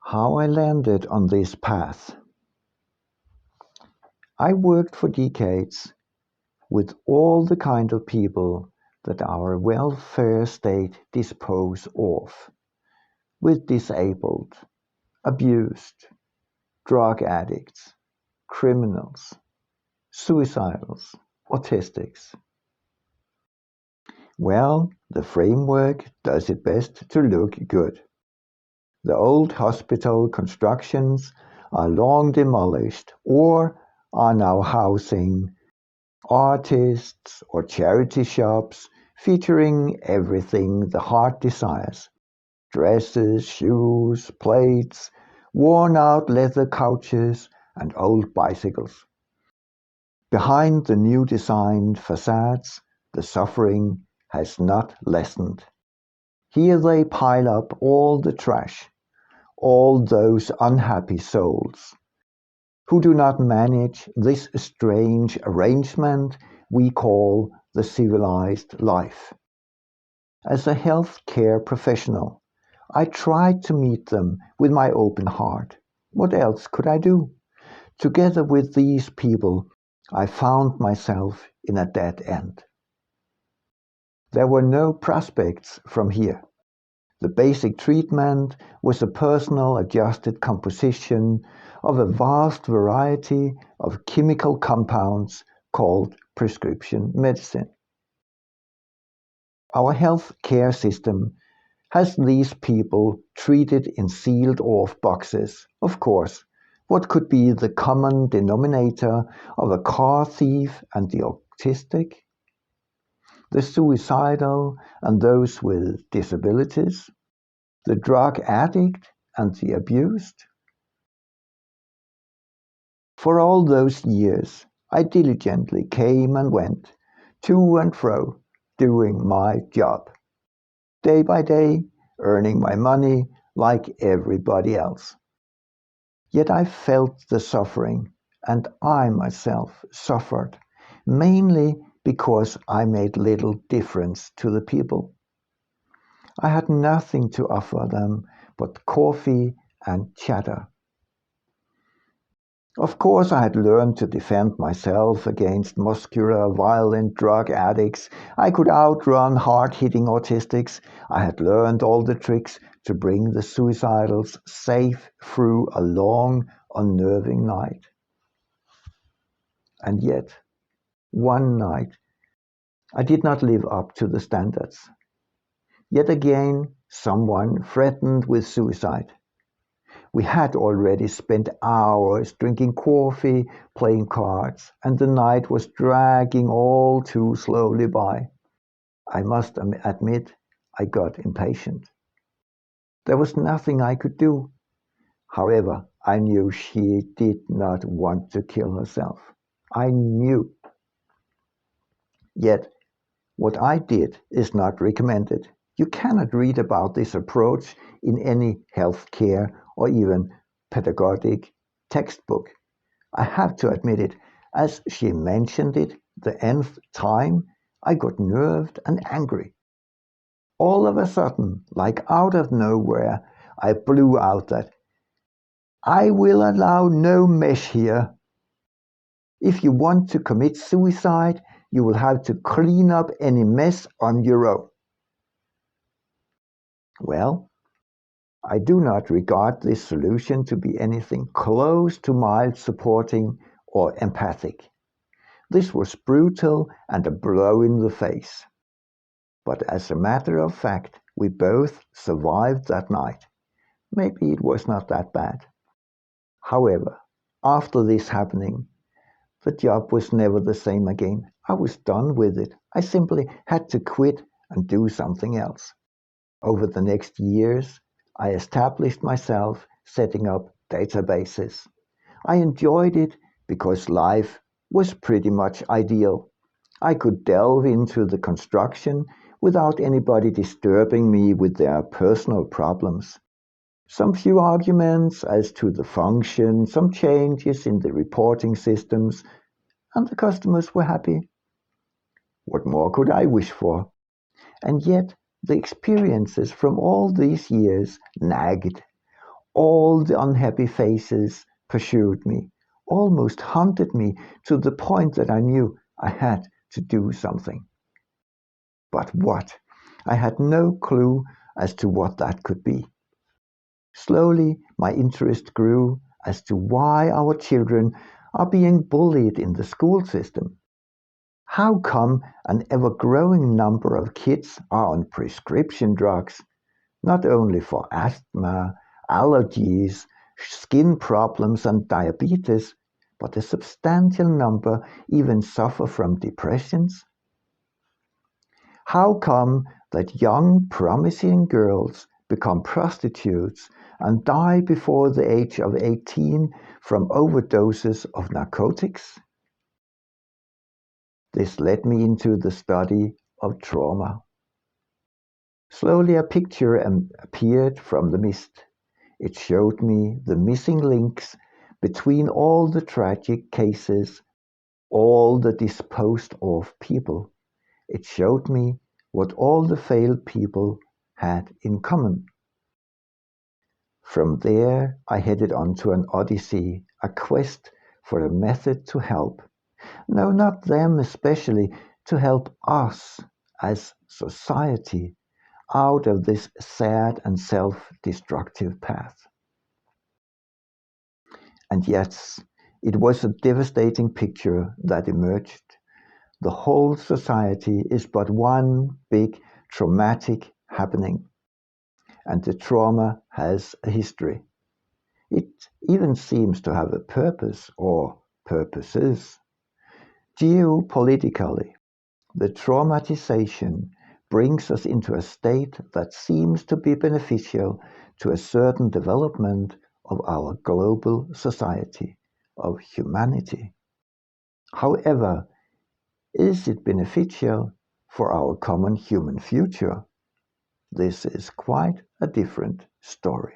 How I landed on this path. I worked for decades with all the kind of people that our welfare state dispose of, with disabled, abused, drug addicts, criminals, suicidals, autistics. Well, the framework does its best to look good. The old hospital constructions are long demolished or are now housing artists or charity shops featuring everything the heart desires. Dresses, shoes, plates, worn-out leather couches, and old bicycles. Behind the new designed facades, the suffering has not lessened. Here they pile up all the trash, all those unhappy souls, who do not manage this strange arrangement we call the civilized life. As a healthcare professional, I tried to meet them with my open heart. What else could I do? Together with these people, I found myself in a dead end. There were no prospects from here. The basic treatment was a personal adjusted composition of a vast variety of chemical compounds called prescription medicine. Our health care system has these people treated in sealed-off boxes. Of course, what could be the common denominator of a car thief and the autistic, the suicidal and those with disabilities, the drug addict and the abused? For all those years, I diligently came and went, to and fro, doing my job. Day by day, earning my money like everybody else. Yet I felt the suffering, and I myself suffered, mainly because I made little difference to the people. I had nothing to offer them but coffee and chatter. Of course, I had learned to defend myself against muscular, violent drug addicts. I could outrun hard-hitting autistics. I had learned all the tricks to bring the suicidals safe through a long, unnerving night. And yet, one night, I did not live up to the standards. Yet again, someone threatened with suicide. We had already spent hours drinking coffee, playing cards, and the night was dragging all too slowly by. I must admit, I got impatient. There was nothing I could do. However, I knew she did not want to kill herself. I knew. Yet, what I did is not recommended. You cannot read about this approach in any healthcare or even pedagogic textbook. I have to admit it, as she mentioned it the nth time, I got nerved and angry. All of a sudden, like out of nowhere, I blew out that I will allow no mesh here. If you want to commit suicide, you will have to clean up any mess on your own. Well, I do not regard this solution to be anything close to mild supporting or empathic. This was brutal and a blow in the face. But as a matter of fact, we both survived that night. Maybe it was not that bad. However, after this happening, the job was never the same again. I was done with it. I simply had to quit and do something else. Over the next years, I established myself setting up databases. I enjoyed it because life was pretty much ideal. I could delve into the construction without anybody disturbing me with their personal problems. Some few arguments as to the function, some changes in the reporting systems, and the customers were happy. What more could I wish for? And yet, the experiences from all these years nagged. All the unhappy faces pursued me, almost hunted me to the point that I knew I had to do something. But what? I had no clue as to what that could be. Slowly, my interest grew as to why our children are being bullied in the school system. How come an ever-growing number of kids are on prescription drugs, not only for asthma, allergies, skin problems and diabetes, but a substantial number even suffer from depressions? How come that young, promising girls become prostitutes and die before the age of 18 from overdoses of narcotics? This led me into the study of trauma. Slowly a picture appeared from the mist. It showed me the missing links between all the tragic cases, all the disposed of people. It showed me what all the failed people had in common. From there, I headed on to an odyssey, a quest for a method to help. No, not them especially, to help us as society out of this sad and self-destructive path. And yes, it was a devastating picture that emerged. The whole society is but one big traumatic happening, and the trauma has a history. It even seems to have a purpose or purposes. Geopolitically, the traumatization brings us into a state that seems to be beneficial to a certain development of our global society, of humanity. However, is it beneficial for our common human future? This is quite a different story.